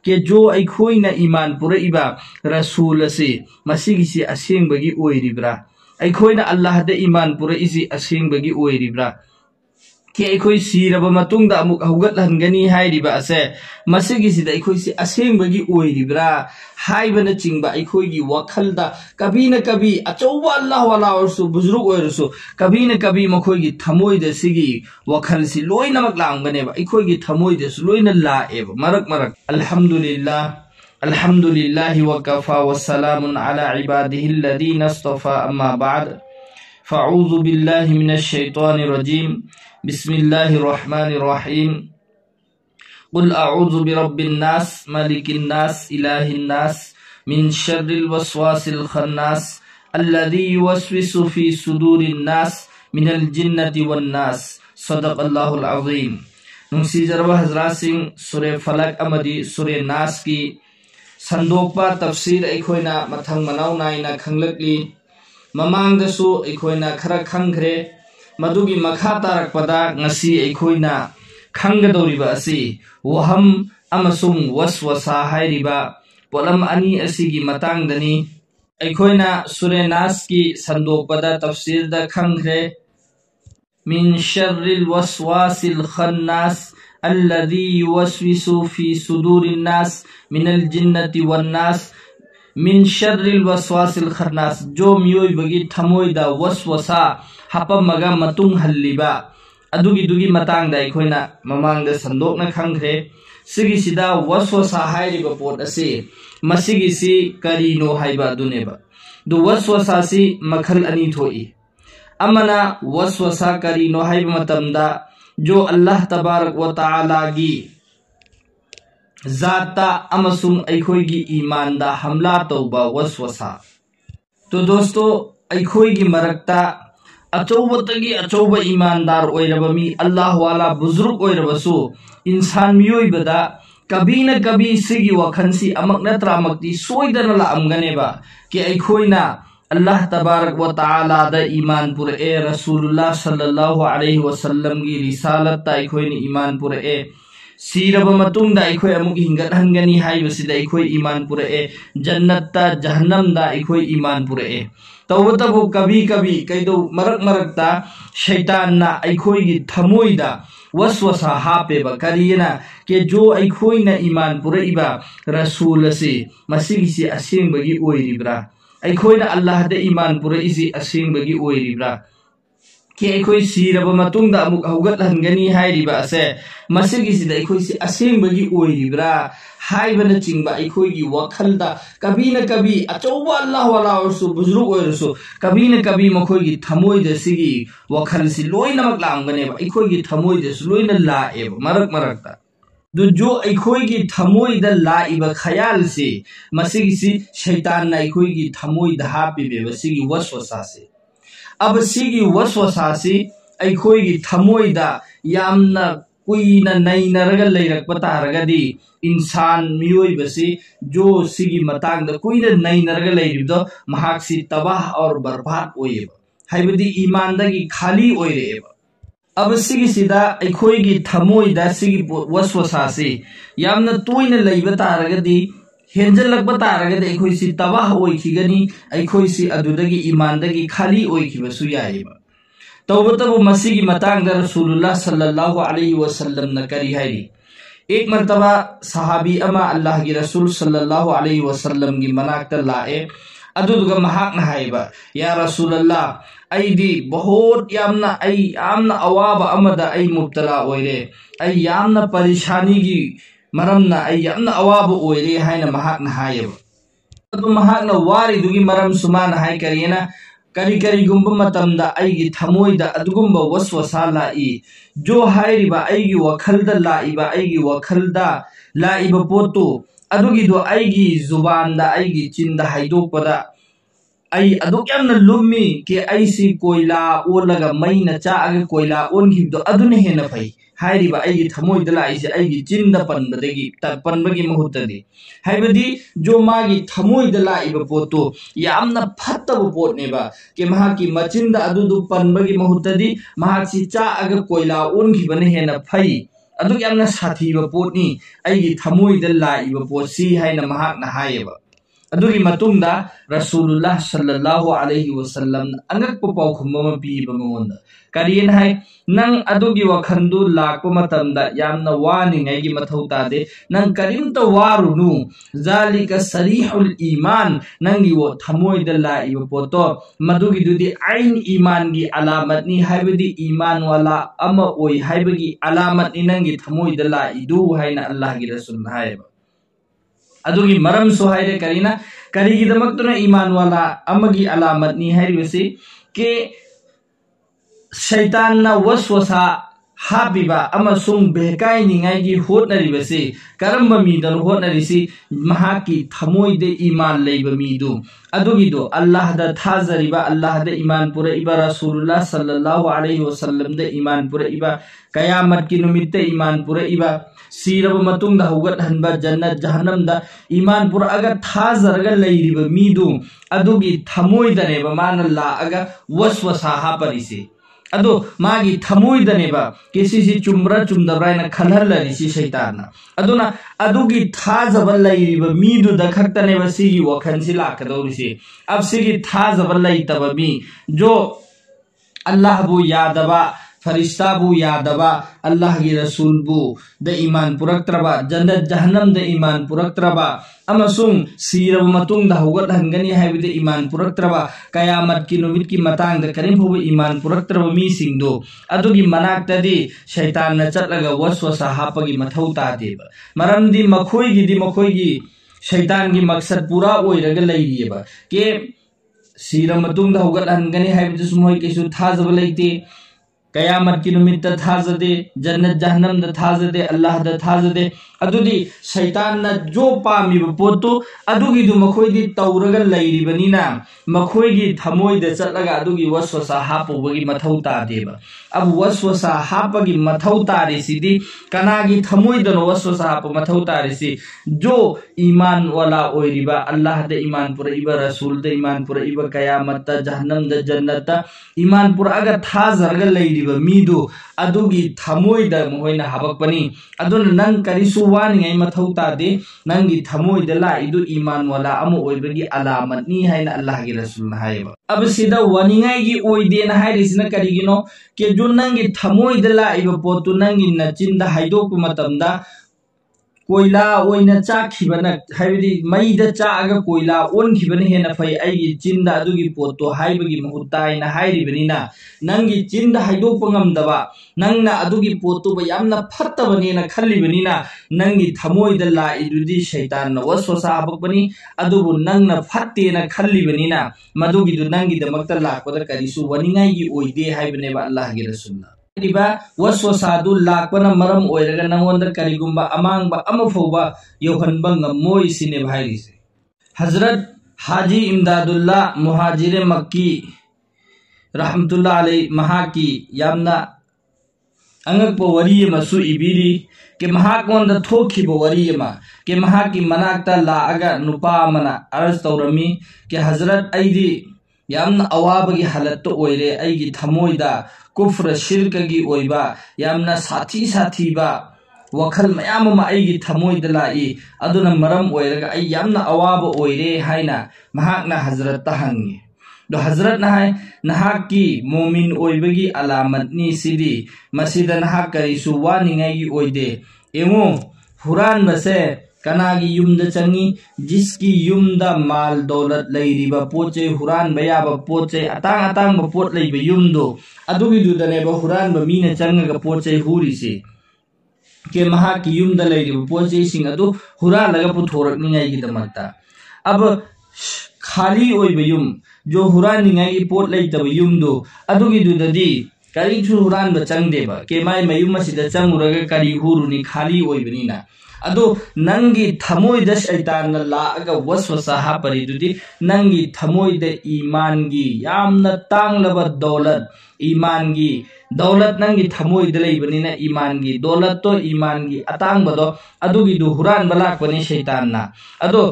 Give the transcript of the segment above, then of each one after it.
کہ جو ایکھوئنا ایمان پورئیبا رسول سے مسیگیسی اسینگ بگی اوئیریبرا ایکھوئنا اللہ دا ایمان پورئیسی اسینگ بگی اوئیریبرا کہ ایکھوئی سیربا متونگ دا امک ہوگت لہنگنی ہائیریبا اسے مسیگیسی دا ایکھوئی سی اسینگ بگی اوئیریبرا ہائیبنا چنگبا ایکھوئی گی وکھل دا کبھی نہ کبھی اچوبا اللہ والا ورسو بزرگ اوئیرسو کبھی نہ کبھی مکھوئی گی تھموئی دا سیگی وکھل سی لوئی نمک لاؤنگنے با ایکھوئی گی تھموئی دا سی لوئی نہ لائے با مرک الحمدللہ الحمدللہ وکفا والسلام علی عباده الذین اصطفى اما بعد فاعوذ باللہ من الشیطان الرجیم بسم اللہ الرحمن الرحیم قل اعوذ برب الناس ملک الناس الہ الناس من شر الوسواس الخناس الذي يوسوس في صدور الناس من الجنة والناس صدق اللہ العظیم نمسی جربہ حضرات سنگھ سورہ فلق امدی سورہ ناس کی صندوق تفسیر ایکھوئنا متھنگ مناو نائنا کھنگلکلی ممانگ دسو ایکھوئنا کھرا کھنگرے مدوگی مکھا تارک پدا نسی ایکھوئنا کھنگ دوریبا اسی وہم امسنگ وسوسا ہائیریبا پولم انی اسی کی متانگ دنی ایکھوئنا سورہ ناس کی صندوق پدا تفسیر دا کھنگرے من شر الوسواس الخناس الذي يوسوس في صدور الناس من الجنة والناس من شر الوسواس الخناس جو میوئی بگی تھموئی دا وسوسا ہپا مگا متنگ حلیبا ادوگی دوگی متانگ دا ایکھوئنا ممانگ دا صندوق نا کھنگرے سگی سیدا وسوسا ہائیریبا پوٹ اسی مسیگی سی کرینو ہائیبا دونیبا دو وسوسا سی مکھل انی تھوئی امنا وسوسا کرینو ہائیبا متمدا جو اللہ تبارک و تعالی گی ذاتا امسن ایکھوئی گی ایمان دا حملہ توبہ وسوسا تو دوستو ایکھوئی گی مرکتا اچوبہ تگی اچوبہ ایماندار اوئیربمی اللہ والا بزرگ اوئیربسو انسان میوئی بدا کبھی نہ کبھی سگی وکھنسی امک نترا مکتی سوئی در لعمگنے با کہ ایکھوئینا اللہ تبارک و تعالی دا ایمان پر اے رسول اللہ صلی اللہ علیہ وسلم کی رسالت تا ایکھوئین ایمان پر اے سیرب متون دا ایکھوئی امک ہنگت ہنگنی ہائی وسی دا ایکھوئی ایمان پر اے جنت تا جہنم دا ایکھوئی ایمان پر اے تو تبو کبھی کبھی کئی دو مرک تا شیطان نا ایکھوئی گی تھموئی دا وسوسا ہاپے با کرینا کہ جو ایکھوئی نا ایمان پر ایبا رسول سے مسیح سے اسین بگی اوئی ربرا ایکھوئنا اللہ دا ایمان پورا اسی اسین بگی اوئیریبرا کہ ایکھوئی سیرب متونگ دا امک ہوگت لہنگنی ہائیریبا اسے مسیگی سی دا ایکھوئی سی اسین بگی اوئیریبرا ہائی بنا چنگبا ایکھوئی گی وکھل دا کبھی نہ کبھی اچوبا اللہ والا ورسو بزرگ اوئیرسو کبھی نہ کبھی مکھوئی گی تھموئی دا سیگی وکھل سی لوئی نمک لاؤنگنے با ایکھوئی گی تھموئی دا سی لوئی نہ لائے با مرک تا جو ایکھوئی گی تھموئی دا لائب خیال سے مسیگی سی شیطان نا ایکھوئی گی تھموئی دا ہاپی بے وسیگی وسوسا سے اب سیگی وسوسا سے ایکھوئی گی تھموئی دا یامنا کوئی نا نئی نرگل لئی رک پتا رگا دی انسان میوئی بسی جو سیگی متانگ دا کوئی نا نئی نرگل لئی رب دا محاق سی تباہ اور برباد ہوئی با ہائی بدی ایمان دا کی خالی ہوئی رہے با اب سیگی سیدا ایکھوئی گی تھموئی دا سیگی وسوسا سے یامنا توئی نا لئی بتا رگا دی ہنجل لگ بتا رگا دی ایکھوئی سی تباہ ہوئی کی گنی ایکھوئی سی ادو دا کی ایمان دا کی خالی ہوئی کی بسو یائی با تو مسیح کی متانگ دا رسول اللہ صلی اللہ علیہ وسلم نکری ہے ایک مرتبہ صحابی اما اللہ کی رسول صلی اللہ علیہ وسلم کی مناکت لائے ادو دگا محاق نہائی با یا رسول اللہ ای دی بہت یامنا اواب امدا ای مبتلا ہوئے ای یامنا پریشانی کی مرمنا ای یامنا اواب ہوئے ہائی نا محاق نہائی با ادو محاق نا واری دوگی مرم سمان ہائی کرینا کری گمبا متم دا ای گی تھموئی دا ادگمبا وسوسا لائی جو ہائی با ای گی وکھل دا لائی با ای گی وکھل دا لائی با پوتو ادو گی دو ای گی زبان دا ای گی چند ہائی دو پدا ای ادو کیا نا لمی کہ ایسی کوئلہ او لگا مئی نا چا اگر کوئلہ اون گی دو ادو نہیں نا پھائی ہائی با ای گی تھموئی دا لائی سی ای گی چند پن بگی محوت دی ہائی با دی جو ما گی تھموئی دا لائی با پوتو یا امنا پھتا با پوتنے با کہ مہا کی مچند ادو دو پن بگی محوت دی مہا سی چا اگر کوئلہ اون گی بنے نا پھائی aduk yamna sathiba potni aigi thamoida laiba potsi haina mahakna hayeba adugi matungda Rasulullah sallallahu alaihi wasallam angakpa paukhumma piba monda kariyen hai nang adugi wakhandu lakpa matamda yamna wani ngai mathau tade nang karimta warunu zalika sarihul iman nangi wo thamoida laiba poto madugi dudi ain iman gi alamat ni haibadi iman wala ama oi haibagi alamat ni nangi thamoida laidu haina Allah gi rasul haiba adugi maram so haire karina karigi damaktuna iman wala amagi alamat ni hairibasi ke shaitan na waswasa habiba amasung bekai ni ngai gi hotnaribasi karamba mi dan hotnarisi mahaki thamoide iman leiba mi du adugi do Allah da thazariba Allah da iman pura iba Rasulullah sallallahu alaihi wasallam da iman pura iba kayamat ki numitte iman pura iba sirab matung da hugat hanba jannat jahannam da iman pura aga thazarga leiriba mi du adugi thamoida ne ba man la aga waswasa ha parise ado magi thamoida ne ba kisi si chumra chumdabra na khalhal ri si shaitan aduna adugi thazaba leiriba mi du da khakta ne ba sigi wakhan si la ka dori si ab sigi thazaba leitaba mi jo Allah bu yadaba farishta bu yadaba Allah gi rasul bu da iman puraktraba jannat jahannam da iman puraktraba amasung sirab matung da hugat hangani haibide iman puraktraba kayamat ki numit ki matang da karim hobe iman puraktraba mi singdo adugi manakta di shaitan na chatlaga waswasa hapagi mathau ta deba maramdi makhoi gi shaitan gi maksad pura oiraga leiriyeba ke sirab matung da hugat hangani haibide sumoi kesu thazaba leite kayamat ki numitta thazade jannat jahannam da thazade Allah da thazade adudi shaitan na jo pami poto adugi du makhoi di tauraga leiribani na makhoi gi thamoi da chatlaga adugi waswasa hapobagi mathau ta deba abu waswasa hapagi mathau ta re sidi kanagi thamoi da waswasa hap mathau ta re si jo iman wala oiriba Allah da iman pura iba rasul da iman pura iba kayamat da jahannam da jannat da iman pura aga thazarga leiriba midu adugi thamoi da moina habakpani aduna nang karisu wani ngai mathau ta de nangi thamoi da la idu iman wala amu oibagi alamat ni haina Allah gi rasul haiba ab sida wani ngai gi oide na hairisna karigino ke jo nangi thamoi da la iba potu nangi na chinda haidok matamda koila oina chakhibana haibidi maida chaaga koila onkhibana hena phai aigi chinda adugi poto haibagi mahutai na hairibani na nangi chinda haidok ngamdaba nangna adugi poto ba yamna phattabani na khallibani na nangi thamoi da la idudi shaitan na waswasa habakbani adubu nangna phatte na khallibani na madugi du nangi damakta lakpada karisu waningai gi oide haibane ba Allah gi rasulna riba waswasa du lakpana maram oiraga nangonda karigumba amangba amafoba yohanba ngamoi sine bhairise Hazrat Haji Imdadullah Muhajire Makki rahmatullah alayhi mahaki yamna angakpa wari masu ibiri ke mahakonda thokiba wari ma ke mahaki manakta la aga nupa mana arz taurami ke Hazrat aidi yamna awabagi halat oire aigi thamoida kufra shirka gi oiba yamna sathi ba wakhal mayam ma aigi thamoida lai aduna maram oiraga ai yamna awaba oire haina mahakna Hazrat tahangi do Hazrat na hai nahaki mu'min oibagi alamat ni sidi masida nahak karisu wani ngai gi oide emu huran base kanagi yumda changi jiski yumda mal daulat leiriba poche huran bayaba poche atang ba pot leiba yumdo adugi dudane ba huran ba mina changa poche hurisi ke mahaki yumda leiriba poche sing adu huran laga puthorak ningai gi damakta ab khali oiba yum jo huran ningai pot leitaba yumdo adugi dudadi kari chu huran ba changdeba ke mai mayum masida changuraga kari huruni khali oibani na ado nangi thamoi da shaitan la aga waswasa hapari dudi nangi thamoi da iman gi yamna tanglaba daulat iman gi daulat nangi thamoi da leibani na iman gi daulat to iman gi atang bado adugi du huran balak bani shaitan na ado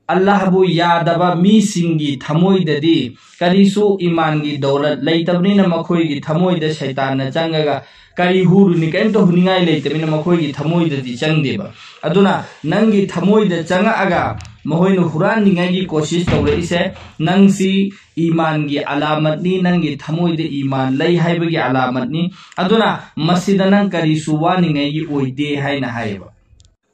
Allah bu yadaba mi singi thamoi dadi karisu iman gi daulat leitabni na makhoi gi thamoi da shaitan na changaga kari huru ni kaimto huningai leitabni na makhoi gi thamoi dadi changdeba aduna nangi thamoi da changa aga mahoi no huran ningai gi koshish tawre ise nangsi iman gi alamat ni nangi thamoi da iman lei haiba gi alamat ni aduna masida nang karisu wa ningai gi oide haina haiba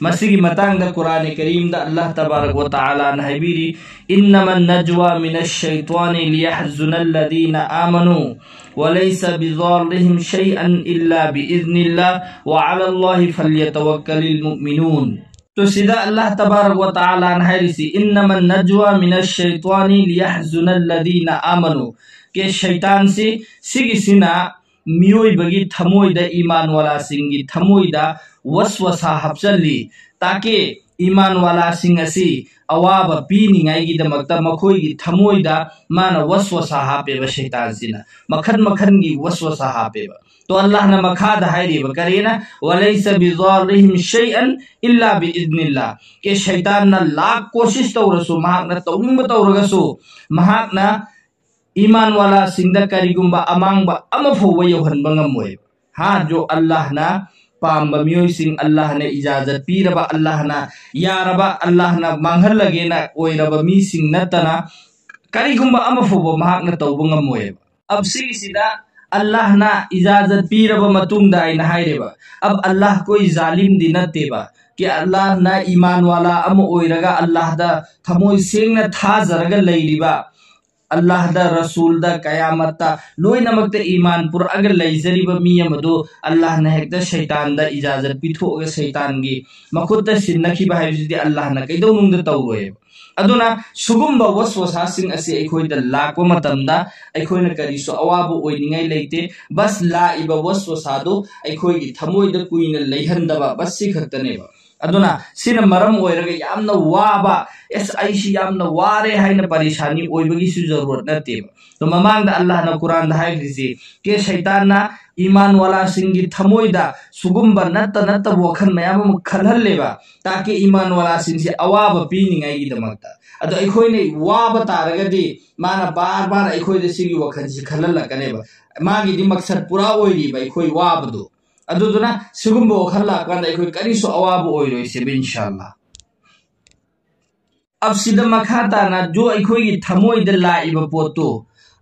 مسیگی متانگ دا قرآن کریم دا اللہ تبارک و تعالی نحبیری انما النجوى من الشیطان لیحزن الذین آمنوا وليس بضارهم شيئا إلا بإذن الله وعلى الله فليتوكل المؤمنون تو سیدھا اللہ تبارک و تعالی نحبیری انما النجوى من الشیطان لیحزن الذین آمنوا کہ شیطان سے سیگی سینا میوئی بگی تھموئی دا ایمان والا سنگی تھموئی دا وسوسہ ہپچلی تاکہ ایمان والا سنگ اسی اواب پینی نگائی گی دا مکتا مکھوئی گی تھموئی دا مانا وسوسہ ہاپے با شیطان سینا مکھن گی وسوسہ ہاپے با تو اللہ نے مکھا دا حیری بکرینا وَلَيْسَ بِضَارِهِمْ شَيْئًا إِلَّا بِإِذْنِ اللَّهِ کہ شیطان نا لاکھ کوشش تو رسو محاق نا توہم تو رگسو محاق نا ایمان والا سنگدہ کری گمبا امانگ با امفو ویوہن بنگموئے ہاں جو اللہ نا پام بمیوئی سنگ اللہ نے اجازت پی ربا اللہ نا یا ربا اللہ نا مانگھر لگے نا اوئی ربا می سنگ نتنا کری گمبا امفو با محاق نا تو بنگموئے اب سیدھا اللہ نا اجازت پی ربا متونگ دائی نہائی ربا اب اللہ کوئی ظالم دی نتے با کہ اللہ نا ایمان والا ام اوئی رگا اللہ دا تھموئی سنگ نا تھا زرگا لئی ربا اللہ دا رسول دا قیامت تا لوئی نمک تا ایمان پر اگر لیزری با میم دو اللہ نحق دا شیطان دا اجازت پیتھو اگر شیطان گی مخود تا سنکی با حیوزی دی اللہ نا کئی دو نونگ دا توروئے ادونا سگم با وسوسہ سنگ اسی ایکوئی دا لاک و متم دا ایکوئی نا کریسو اوابو اوئی نگای لیتے بس لائی با وسوسہ دو ایکوئی گی تھموئی دا کوئی نا لیہن دا با بس سکھتنے با ادونا سین مرم اوئی رگا یامنا وابا اس ایشی یامنا وارے ہائی نا پریشانی اوئی بگی سو ضرورت نتے با تو ممانگ دا اللہ نا قرآن دا حائق دیسی کہ شیطان نا ایمان والا سنگی تھموئی دا سگم با نتا وکھن میاما مکھلھل لے با تاکہ ایمان والا سنگ سے اواب پیننگ آئی گی دا مکتا ادو ایکھوئی نے واب تارگا دی مانا بار بار ایکھوئی دا سنگی وکھن سی کھلل لکنے با مانگی دی مقصد پورا اوئی دی با ایکھوئی واب دو ادو دونا سگم با وکھن لکنے ایکھوئی کریسو اواب اوئی روئی سے بانشاءاللہ اب سیدھا مکھاتا نا جو ایکھوئی گی تھموئی دا لائی با پوتو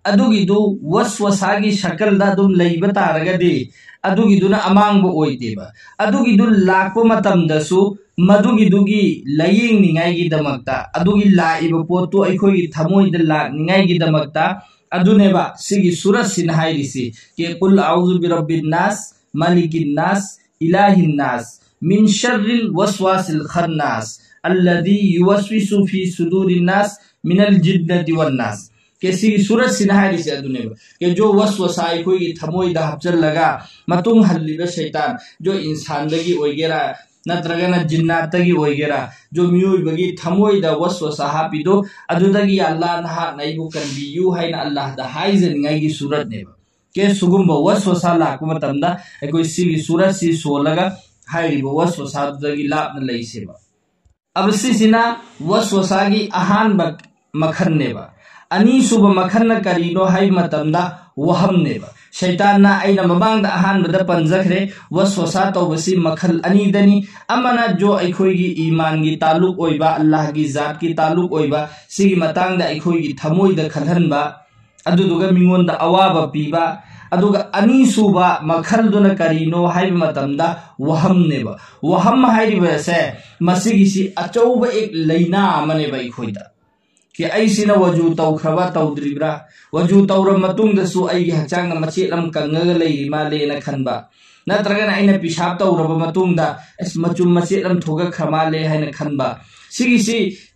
ادوگی دو وسوساگی شکل دا دم لئی بتا رگا دے ادوگی دو نا امانگ با اوئی دے با ادوگی دو لاک پا متم دسو مدوگی دوگی لئینگ نگائی گی دمکتا ادوگی لائی با پوتو ایکھوئی گی تھموئی دا لاک نگائی گی دمکتا ادو نے با سگی سورت سنہائی ریسی کہ قل اعوذ برب الناس ملک الناس الہ الناس من شر الوسواس الخناس الذي يوسوس في صدور الناس من الجنة والناس کسی صورت سنہائی سے ادونے با کہ جو وسوسائی کوئی تھموئی دا حبچل لگا متوم حلی با شیطان جو انسان دگی ہوئی گیرا نترگنا جنات دگی ہوئی گیرا جو میوئی بگی تھموئی دا وسوساہا پی دو ادو دگی اللہ نہا نائبو کن بیو ہے نا اللہ دا حائی زنگائی کی صورت نے با کہ سگم با وسوسا لاکمتم دا کوئی سیلی صورت سی سو لگا حائی با وسوسا دگی لاپن لئی سے با اب سی سنا وسوسا کی احان با مکھن نے با انیسو با مکھن کرینو حی متم دا وہم نے با شیطان نا اینا مبانگ دا احان بدا پنزکھ رے وسوسا تو بسی مکھل انی دنی امنا جو ایکھوئی گی ایمان گی تعلق ہوئی با اللہ کی ذات کی تعلق ہوئی با سیگی متانگ دا ایکھوئی گی تھموئی دا کھلہن با ادو دوگا منگون دا اوابا پی با ادو گا انیسو با مکھل دو کرینو حی متم دا وہم نے با وہم حی ویسے مسیگی سی اچو با ایک لینا آمنے با ایکھوئی دا کہ ایسی نا وجو توخربا تودریبرا وجو تورمتون دسو ایگی حچانگ نا مچیلم کنگل لیری ما لینا کھنبا نترگنا اینا پیشاب توربا متون دا اس مچون مچیلم توگا کھرما لے ہے نا کھنبا سیگی سی